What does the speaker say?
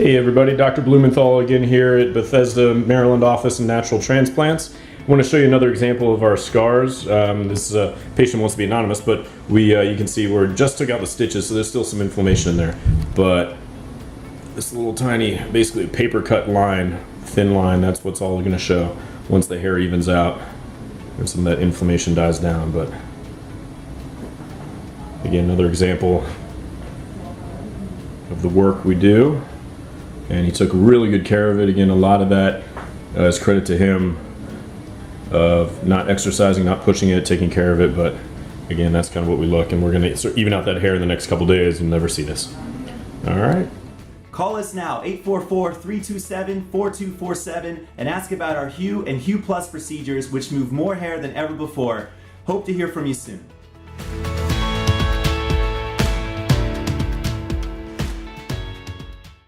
Hey everybody, Dr. Blumenthal again here at Bethesda, Maryland office in Natural Transplants. I want to show you another example of our scars. This is a patient wants to be anonymous, but you can see we just took out the stitches, so there's still some inflammation in there. But this little tiny, basically paper cut line, thin line, that's what's all going to show once the hair evens out and some of that inflammation dies down. But again, another example of the work we do. And he took really good care of it. Again, a lot of that is credit to him of not exercising, not pushing it, taking care of it. But again, that's kind of what we look, and we're going to even out that hair in the next couple days and never see this. All right. Call us now, 844-327-4247, and ask about our Hue and Hue Plus procedures, which move more hair than ever before. Hope to hear from you soon.